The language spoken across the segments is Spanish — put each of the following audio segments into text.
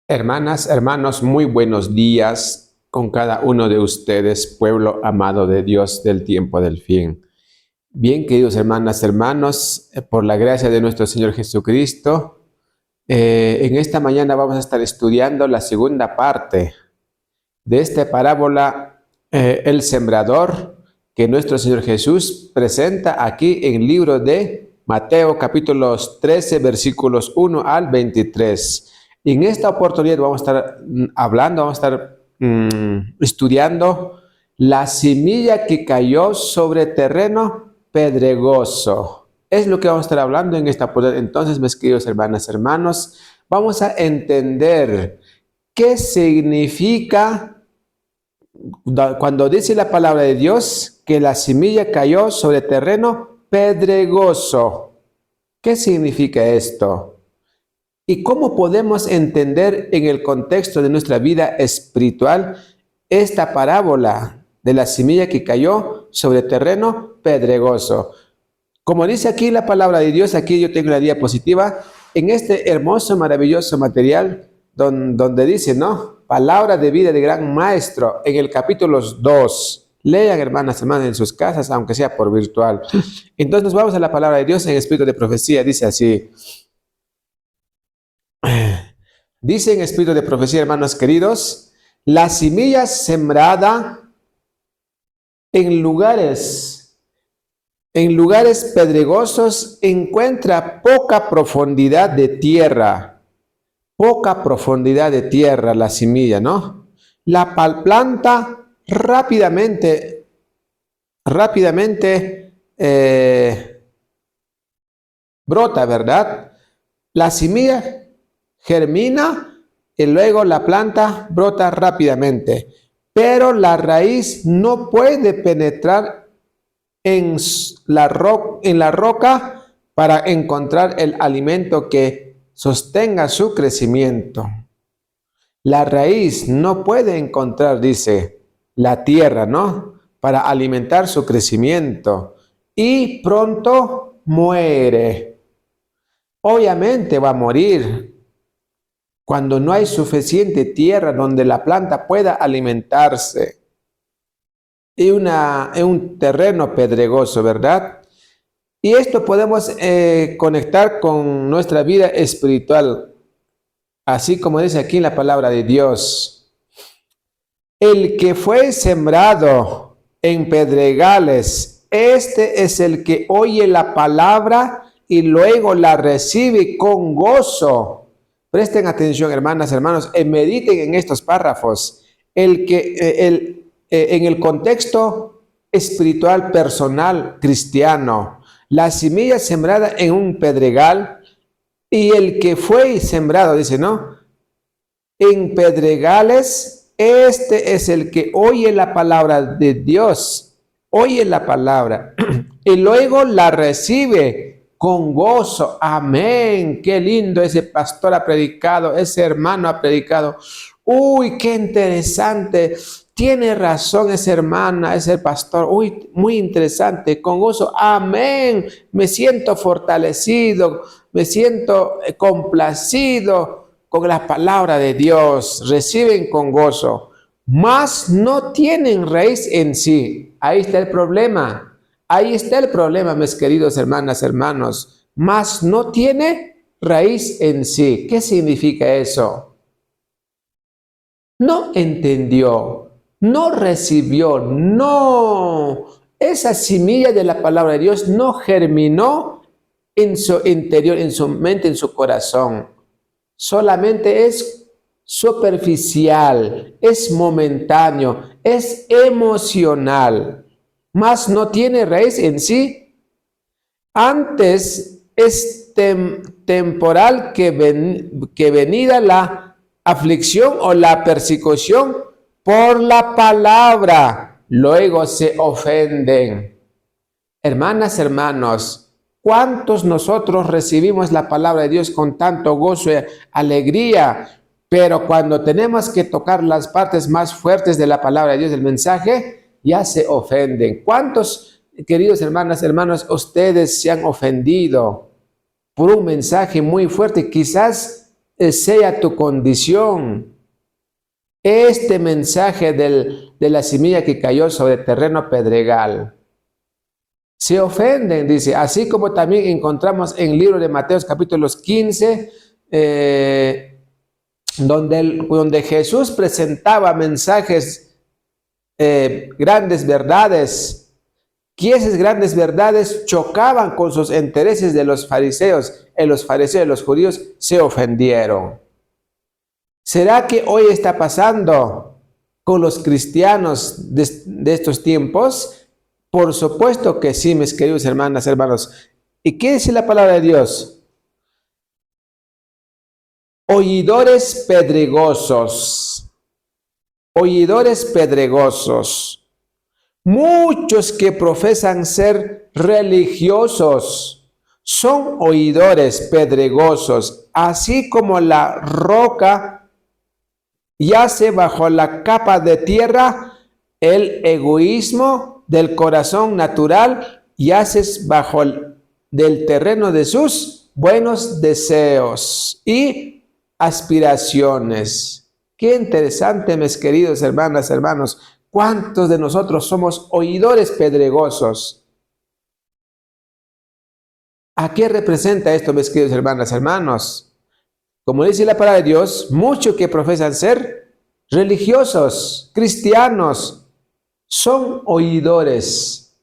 Hermanas, hermanos, muy buenos días con cada uno de ustedes, pueblo amado de Dios del tiempo del fin. Bien, queridos hermanas, hermanos, por la gracia de nuestro Señor Jesucristo, en esta mañana vamos a estar estudiando la segunda parte de esta parábola, el sembrador, que nuestro Señor Jesús presenta aquí en el libro de Mateo, capítulos 13, versículos 1 al 23. Y en esta oportunidad vamos a estar hablando, vamos a estar estudiando la semilla que cayó sobre terreno pedregoso. Es lo que vamos a estar hablando en esta oportunidad. Entonces, mis queridos hermanas, hermanos, vamos a entender qué significa cuando dice la palabra de Dios que la semilla cayó sobre terreno pedregoso. ¿Qué significa esto? ¿Y cómo podemos entender en el contexto de nuestra vida espiritual esta parábola de la semilla que cayó sobre terreno pedregoso? Como dice aquí la palabra de Dios, aquí yo tengo la diapositiva, en este hermoso, maravilloso material donde dice, ¿no? Palabra de vida de gran maestro, en el capítulo 2. Lean, hermanas, hermanas, en sus casas, aunque sea por virtual. Entonces nos vamos a la palabra de Dios en espíritu de profecía, dice así. Dice en espíritu de profecía, hermanos queridos, la semilla sembrada en lugares pedregosos encuentra poca profundidad de tierra. Poca profundidad de tierra la semilla, ¿no? La planta rápidamente brota, ¿verdad? La semilla germina y luego la planta brota rápidamente, pero la raíz no puede penetrar en la roca para encontrar el alimento que sostenga su crecimiento. La raíz no puede encontrar, dice, la tierra, ¿no? Para alimentar su crecimiento y pronto muere. Obviamente va a morir cuando no hay suficiente tierra donde la planta pueda alimentarse. Y un terreno pedregoso, ¿verdad? Y esto podemos conectar con nuestra vida espiritual, así como dice aquí en la palabra de Dios. El que fue sembrado en pedregales, este es el que oye la palabra y luego la recibe con gozo. Presten atención, hermanas, hermanos, y mediten en estos párrafos. En el contexto espiritual, personal, cristiano, la semilla sembrada en un pedregal y el que fue sembrado, dice, ¿no? En pedregales, este es el que oye la palabra de Dios, oye la palabra y luego la recibe con gozo. Amén. Qué lindo ese pastor ha predicado, ese hermano ha predicado. Uy, qué interesante. Tiene razón esa hermana, ese pastor. Uy, muy interesante, con gozo. Amén. Me siento fortalecido, me siento complacido con la palabra de Dios. Reciben con gozo, mas no tienen raíz en sí. Ahí está el problema. Ahí está el problema, mis queridos hermanas, hermanos. Mas no tiene raíz en sí. ¿Qué significa eso? No entendió, no recibió, no. Esa semilla de la palabra de Dios no germinó en su interior, en su mente, en su corazón. Solamente es superficial, es momentáneo, es emocional, mas no tiene raíz en sí. Antes es temporal que venida la aflicción o la persecución por la palabra, luego se ofenden. Hermanas, hermanos, ¿cuántos nosotros recibimos la palabra de Dios con tanto gozo y alegría? Pero cuando tenemos que tocar las partes más fuertes de la palabra de Dios, del mensaje, ya se ofenden. ¿Cuántos, queridos hermanas, hermanos, ustedes se han ofendido por un mensaje muy fuerte? Quizás sea tu condición. Este mensaje de la semilla que cayó sobre terreno pedregal. Se ofenden, dice, así como también encontramos en el libro de Mateo capítulos 15, donde Jesús presentaba mensajes, grandes verdades, que esas grandes verdades chocaban con sus intereses de los fariseos, y los fariseos y los judíos se ofendieron. ¿Será que hoy está pasando con los cristianos de estos tiempos? Por supuesto que sí, mis queridos hermanas, hermanos. ¿Y qué dice la palabra de Dios? Oidores pedregosos. Oidores pedregosos. Muchos que profesan ser religiosos son oidores pedregosos, así como la roca yace bajo la capa de tierra, el egoísmo del corazón natural yace bajo del terreno de sus buenos deseos y aspiraciones. Qué interesante, mis queridos hermanas, hermanos. ¿Cuántos de nosotros somos oidores pedregosos? ¿A qué representa esto, mis queridos hermanas, hermanos? Como dice la palabra de Dios, muchos que profesan ser religiosos, cristianos, son oidores.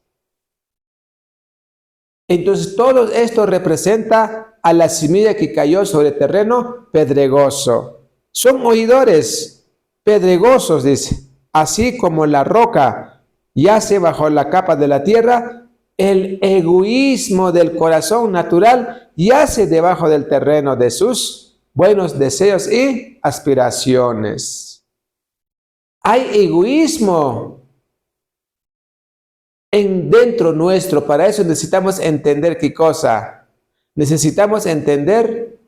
Entonces todo esto representa a la semilla que cayó sobre terreno pedregoso. Son oidores pedregosos, dice, así como la roca yace bajo la capa de la tierra, el egoísmo del corazón natural yace debajo del terreno de sus buenos deseos y aspiraciones. Hay egoísmo dentro nuestro. Para eso necesitamos entender qué cosa. Necesitamos entender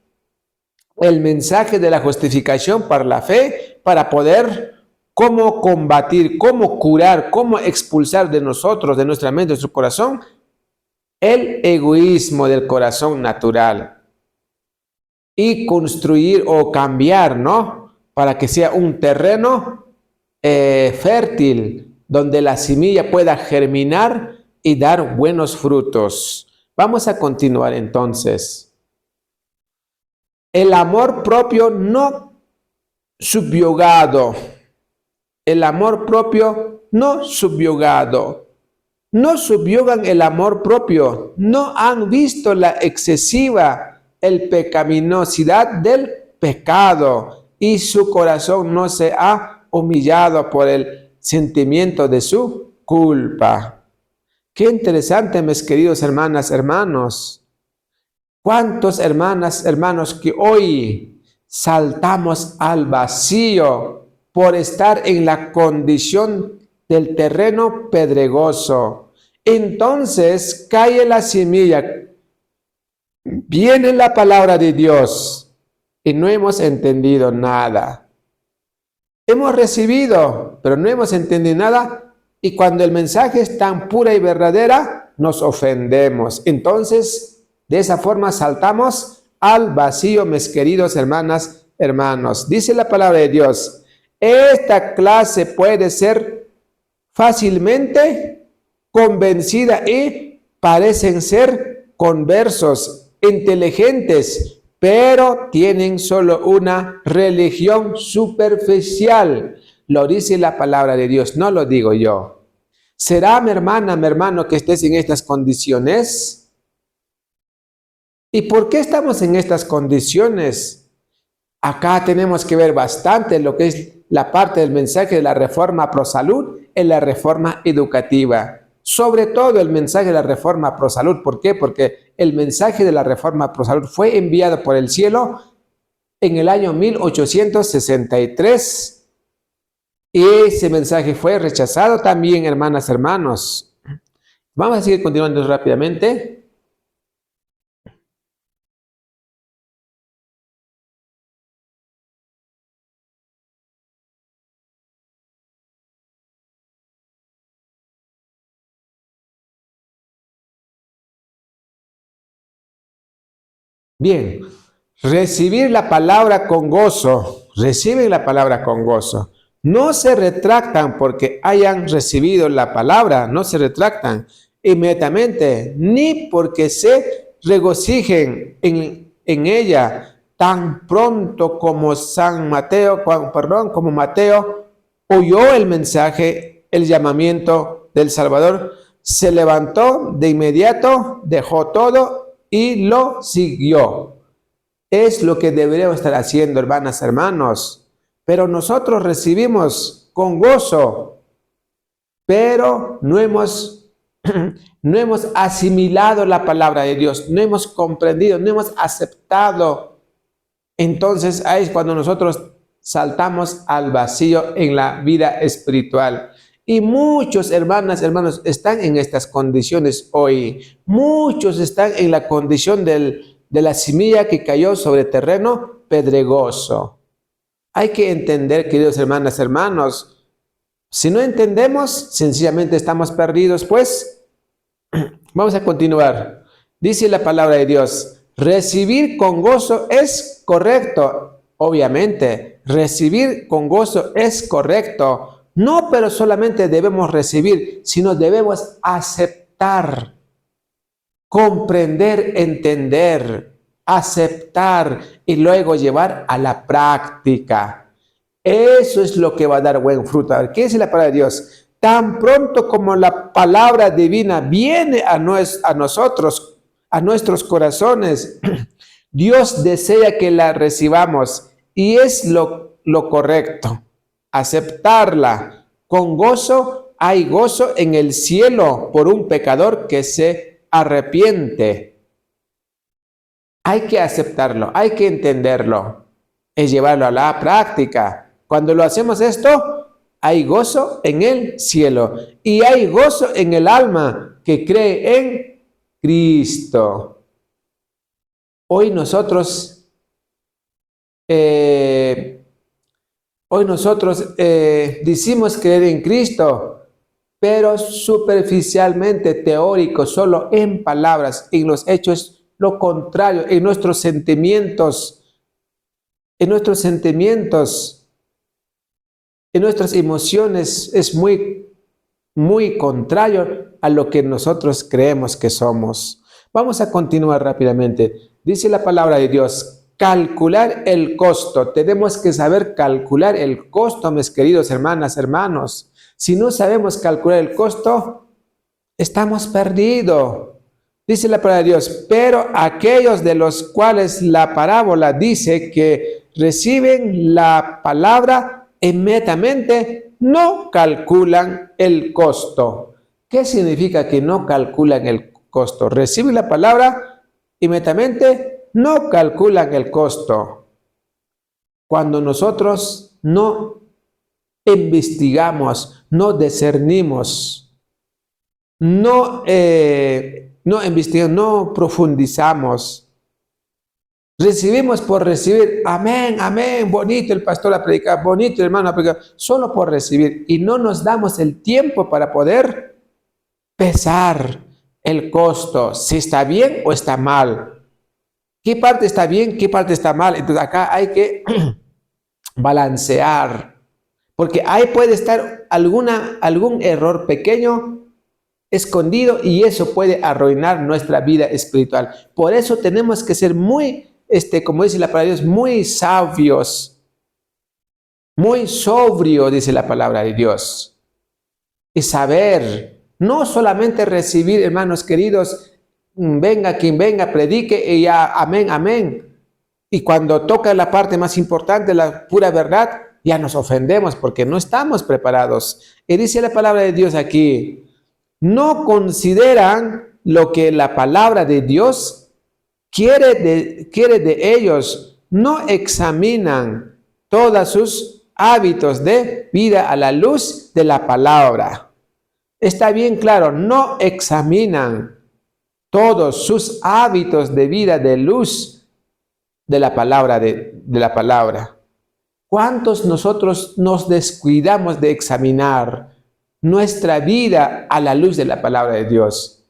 el mensaje de la justificación para la fe, para poder cómo combatir, cómo curar, cómo expulsar de nosotros, de nuestra mente, de nuestro corazón, el egoísmo del corazón natural y construir o cambiar, ¿no? Para que sea un terreno fértil, donde la semilla pueda germinar y dar buenos frutos. Vamos a continuar entonces. El amor propio no subyugado. El amor propio no subyugado. No subyugan el amor propio. No han visto la excesiva, el pecaminosidad del pecado. Y su corazón no se ha humillado por el sentimiento de su culpa. Qué interesante, mis queridos hermanas, hermanos. ¿Cuántos hermanas, hermanos que hoy saltamos al vacío por estar en la condición del terreno pedregoso? Entonces cae la semilla, viene la palabra de Dios y no hemos entendido nada. Hemos recibido, pero no hemos entendido nada, y cuando el mensaje es tan pura y verdadera, nos ofendemos. Entonces, de esa forma saltamos al vacío, mis queridos hermanas, hermanos. Dice la palabra de Dios, esta clase puede ser fácilmente convencida y parecen ser conversos, inteligentes, pero tienen solo una religión superficial. Lo dice la palabra de Dios, no lo digo yo. ¿Será, mi hermana, mi hermano, que estés en estas condiciones? ¿Y por qué estamos en estas condiciones? Acá tenemos que ver bastante lo que es la parte del mensaje de la reforma pro salud en la reforma educativa. Sobre todo el mensaje de la reforma pro salud. ¿Por qué? Porque el mensaje de la reforma pro salud fue enviado por el cielo en el año 1863 y ese mensaje fue rechazado también, hermanas, hermanos. Vamos a seguir continuando rápidamente. Bien, recibir la palabra con gozo, reciben la palabra con gozo. No se retractan porque hayan recibido la palabra, no se retractan inmediatamente, ni porque se regocijen en ella tan pronto como como Mateo oyó el mensaje, el llamamiento del Salvador, se levantó de inmediato, dejó todo y lo siguió. Es lo que deberíamos estar haciendo, hermanas, hermanos. Pero nosotros recibimos con gozo, pero no hemos asimilado la palabra de Dios, no hemos comprendido, no hemos aceptado. Entonces ahí es cuando nosotros saltamos al vacío en la vida espiritual. Y muchos, hermanas, hermanos, están en estas condiciones hoy. Muchos están en la condición de la semilla que cayó sobre terreno pedregoso. Hay que entender, queridos hermanas, hermanos, si no entendemos, sencillamente estamos perdidos, pues. Vamos a continuar. Dice la palabra de Dios, recibir con gozo es correcto. Obviamente, recibir con gozo es correcto. No, pero solamente debemos recibir, sino debemos aceptar, comprender, entender, aceptar y luego llevar a la práctica. Eso es lo que va a dar buen fruto. A ver, ¿qué dice la palabra de Dios? Tan pronto como la palabra divina viene a nosotros, a nuestros corazones, Dios desea que la recibamos y es lo correcto. Aceptarla con gozo. Hay gozo en el cielo por un pecador que se arrepiente. Hay que aceptarlo, hay que entenderlo, es llevarlo a la práctica. Cuando lo hacemos esto, hay gozo en el cielo y hay gozo en el alma que cree en Cristo. Hoy nosotros decimos creer en Cristo, pero superficialmente, teórico, solo en palabras, en los hechos lo contrario, en nuestros sentimientos, en nuestras emociones es muy contrario a lo que nosotros creemos que somos. Vamos a continuar rápidamente. Dice la palabra de Dios, calcular el costo. Tenemos que saber calcular el costo, mis queridos hermanas, hermanos. Si no sabemos calcular el costo, estamos perdidos. Dice la palabra de Dios, pero aquellos de los cuales la parábola dice que reciben la palabra inmediatamente, no calculan el costo. ¿Qué significa que no calculan el costo? Reciben la palabra inmediatamente, no calculan el costo. Cuando nosotros no investigamos, no discernimos, no investigamos, no profundizamos, recibimos por recibir, amén, amén, bonito el pastor a predicar, bonito el hermano a predicar, solo por recibir, y no nos damos el tiempo para poder pesar el costo, si está bien o está mal, qué parte está bien, qué parte está mal. Entonces acá hay que balancear, porque ahí puede estar algún error pequeño escondido y eso puede arruinar nuestra vida espiritual. Por eso tenemos que ser muy, como dice la palabra de Dios, muy sabios, muy sobrio, dice la palabra de Dios. Y saber, no solamente recibir, hermanos queridos, venga quien venga, predique y ya, amén, amén. Y cuando toca la parte más importante, la pura verdad, ya nos ofendemos porque no estamos preparados. Y dice la palabra de Dios aquí, no consideran lo que la palabra de Dios quiere de ellos, no examinan todos sus hábitos de vida a la luz de la palabra. Está bien claro, no examinan todos sus hábitos de vida de luz de la palabra. ¿Cuántos nosotros nos descuidamos de examinar nuestra vida a la luz de la palabra de Dios?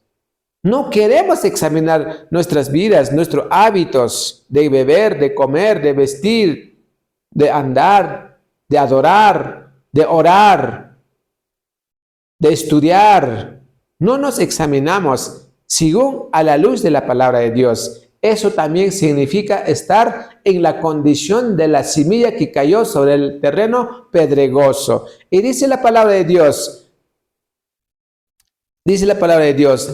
No queremos examinar nuestras vidas, nuestros hábitos de beber, de comer, de vestir, de andar, de adorar, de orar, de estudiar. No nos examinamos según a la luz de la palabra de Dios. Eso también significa estar en la condición de la semilla que cayó sobre el terreno pedregoso. Y dice la palabra de Dios,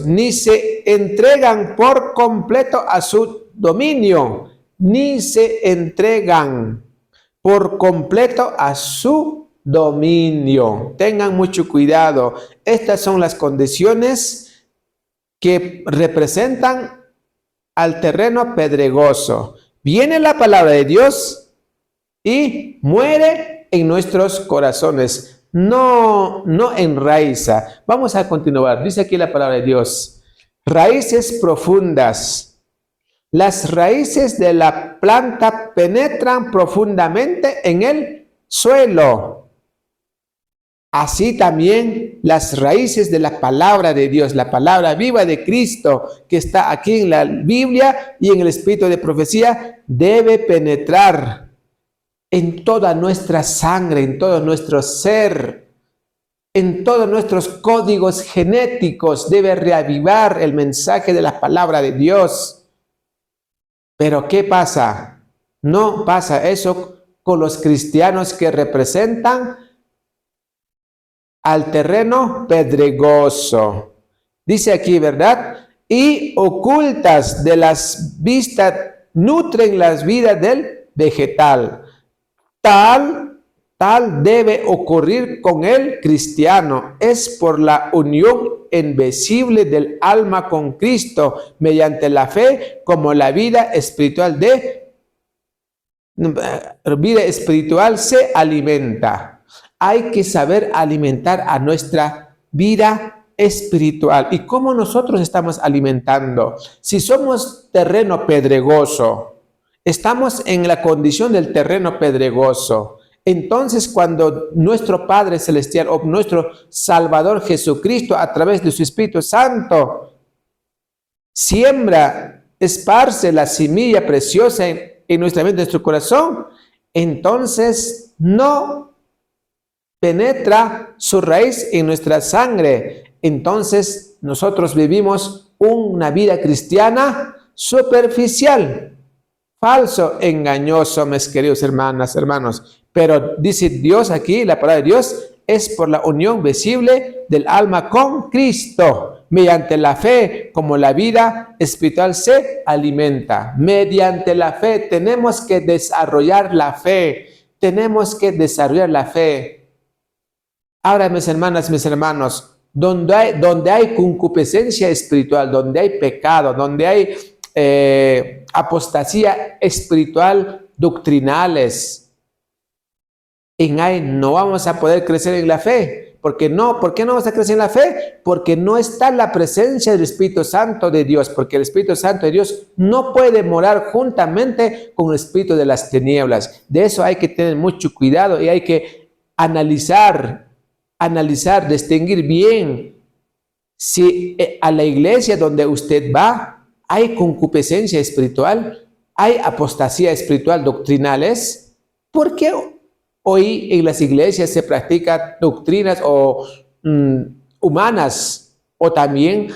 ni se entregan por completo a su dominio, ni se entregan por completo a su dominio. Tengan mucho cuidado. Estas son las condiciones que representan al terreno pedregoso. Viene la palabra de Dios y muere en nuestros corazones. No enraiza. Vamos a continuar. Dice aquí la palabra de Dios. Raíces profundas. Las raíces de la planta penetran profundamente en el suelo. Así también las raíces de la palabra de Dios, la palabra viva de Cristo que está aquí en la Biblia y en el espíritu de profecía, debe penetrar en toda nuestra sangre, en todo nuestro ser, en todos nuestros códigos genéticos. Debe reavivar el mensaje de la palabra de Dios. Pero ¿qué pasa? No pasa eso con los cristianos que representan al terreno pedregoso. Dice aquí, ¿verdad? Y ocultas de las vistas nutren las vidas del vegetal. Tal debe ocurrir con el cristiano. Es por la unión invisible del alma con Cristo mediante la fe como la vida espiritual se alimenta. Hay que saber alimentar a nuestra vida espiritual. ¿Y cómo nosotros estamos alimentando? Si somos terreno pedregoso, estamos en la condición del terreno pedregoso. Entonces, cuando nuestro Padre Celestial o nuestro Salvador Jesucristo, a través de su Espíritu Santo, siembra, esparce la semilla preciosa en nuestra mente, en nuestro corazón, entonces no penetra su raíz en nuestra sangre. Entonces nosotros vivimos una vida cristiana superficial, falso, engañoso, mis queridos hermanos. Pero dice Dios aquí, la palabra de Dios, es por la unión visible del alma con Cristo. Mediante la fe, como la vida espiritual se alimenta. Mediante la fe tenemos que desarrollar la fe. Tenemos que desarrollar la fe. Ahora, mis hermanas, mis hermanos, donde hay concupiscencia espiritual, donde hay pecado, donde hay apostasía espiritual, doctrinales, en ahí no vamos a poder crecer en la fe. ¿Por qué no vamos a crecer en la fe? Porque no está la presencia del Espíritu Santo de Dios, porque el Espíritu Santo de Dios no puede morar juntamente con el espíritu de las tinieblas. De eso hay que tener mucho cuidado y hay que analizar, distinguir bien si a la iglesia donde usted va hay concupiscencia espiritual, hay apostasía espiritual doctrinales. ¿Por qué hoy en las iglesias se practican doctrinas humanas o también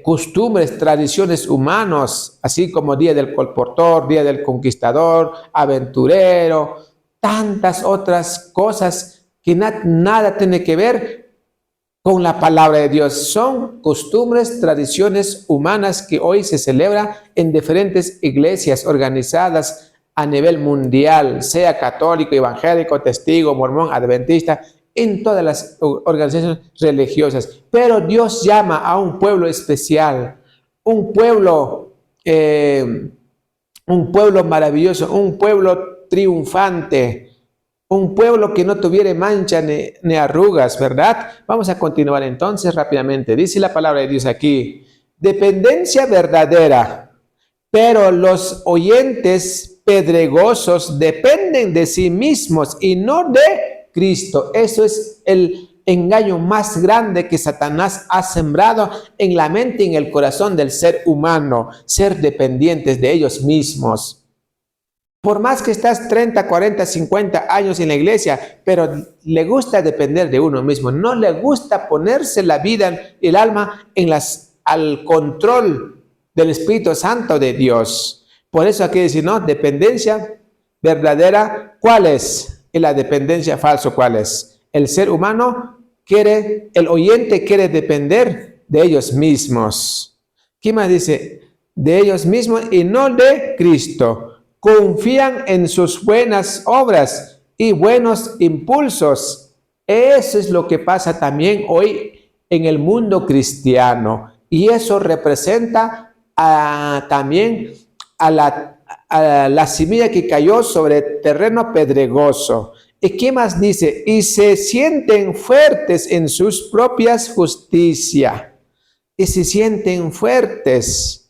costumbres, tradiciones humanas, así como Día del Colportor, Día del Conquistador, Aventurero, tantas otras cosas que nada tiene que ver con la palabra de Dios? Son costumbres, tradiciones humanas que hoy se celebran en diferentes iglesias organizadas a nivel mundial, sea católico, evangélico, testigo, mormón, adventista, en todas las organizaciones religiosas. Pero Dios llama a un pueblo especial, un pueblo maravilloso, un pueblo triunfante, un pueblo que no tuviera mancha ni arrugas, ¿verdad? Vamos a continuar entonces rápidamente. Dice la palabra de Dios aquí, dependencia verdadera, pero los oyentes pedregosos dependen de sí mismos y no de Cristo. Eso es el engaño más grande que Satanás ha sembrado en la mente y en el corazón del ser humano, ser dependientes de ellos mismos. Por más que estás 30, 40, 50 años en la iglesia, pero le gusta depender de uno mismo, no le gusta ponerse la vida, el alma al control del Espíritu Santo de Dios. Por eso aquí dice, ¿no? Dependencia verdadera, ¿cuál es? Y la dependencia falsa, ¿cuál es? El ser humano quiere, el oyente quiere depender de ellos mismos. ¿Qué más dice? De ellos mismos y no de Cristo. Confían en sus buenas obras y buenos impulsos. Eso es lo que pasa también hoy en el mundo cristiano. Y eso representa también a la semilla que cayó sobre terreno pedregoso. ¿Y qué más dice? Y se sienten fuertes en sus propias justicias. Y se sienten fuertes.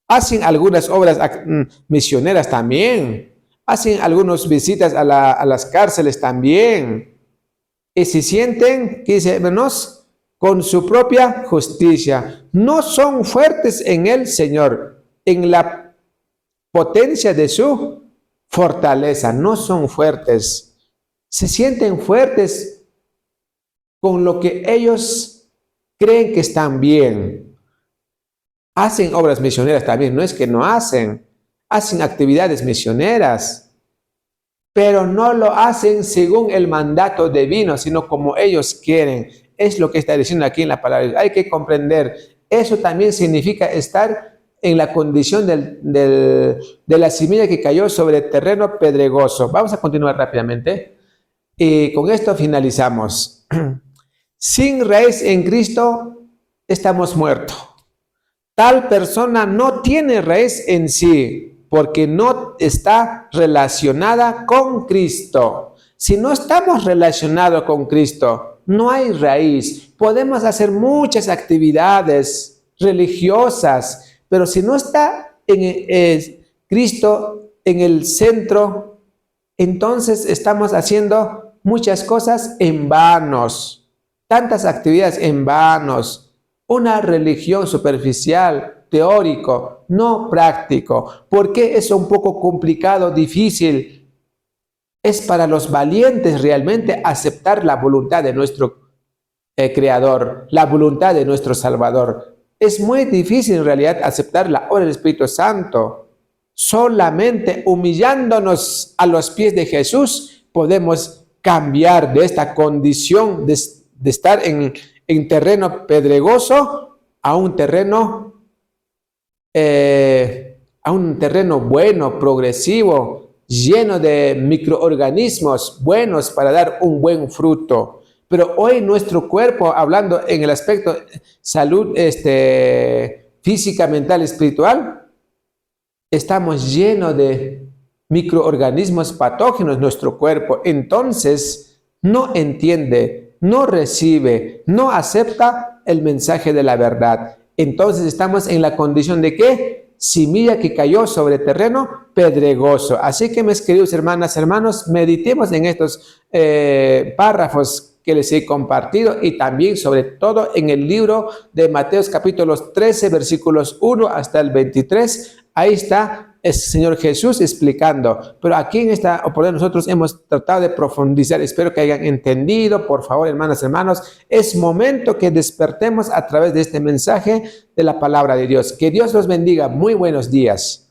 Hacen algunas obras misioneras también. Hacen algunas visitas a las cárceles también. Y se sienten, ¿qué dice? Con su propia justicia. No son fuertes en el Señor, en la potencia de su fortaleza. No son fuertes. Se sienten fuertes con lo que ellos creen que están bien. Hacen obras misioneras también, no es que no hacen actividades misioneras, pero no lo hacen según el mandato divino, sino como ellos quieren. Es lo que está diciendo aquí en la palabra. Hay que comprender, eso también significa estar en la condición de la semilla que cayó sobre terreno pedregoso. Vamos a continuar rápidamente y con esto finalizamos. Sin raíz en Cristo estamos muertos. Tal persona no tiene raíz en sí porque no está relacionada con Cristo. Si no estamos relacionados con Cristo, no hay raíz. Podemos hacer muchas actividades religiosas, pero si no está Cristo en el centro, entonces estamos haciendo muchas cosas en vanos, tantas actividades en vanos. Una religión superficial, teórico, no práctico. ¿Por qué es un poco complicado, difícil? Es para los valientes realmente aceptar la voluntad de nuestro Creador, la voluntad de nuestro Salvador. Es muy difícil en realidad aceptar la obra del Espíritu Santo. Solamente humillándonos a los pies de Jesús podemos cambiar de esta condición de estar en terreno pedregoso a un terreno bueno, progresivo, lleno de microorganismos buenos para dar un buen fruto. Pero hoy nuestro cuerpo, hablando en el aspecto salud física, mental, espiritual, estamos llenos de microorganismos patógenos nuestro cuerpo. Entonces no entiende, no recibe, no acepta el mensaje de la verdad. Entonces estamos en la condición de ¿qué? Semilla que cayó sobre terreno pedregoso. Así que, mis queridos hermanas, hermanos, meditemos en estos párrafos que les he compartido y también sobre todo en el libro de Mateo capítulos 13 versículos 1 hasta el 23. Ahí está el Señor Jesús explicando, pero aquí en esta oportunidad nosotros hemos tratado de profundizar. Espero que hayan entendido. Por favor, hermanas, hermanos, es momento que despertemos a través de este mensaje de la palabra de Dios. Que Dios los bendiga. Muy buenos días.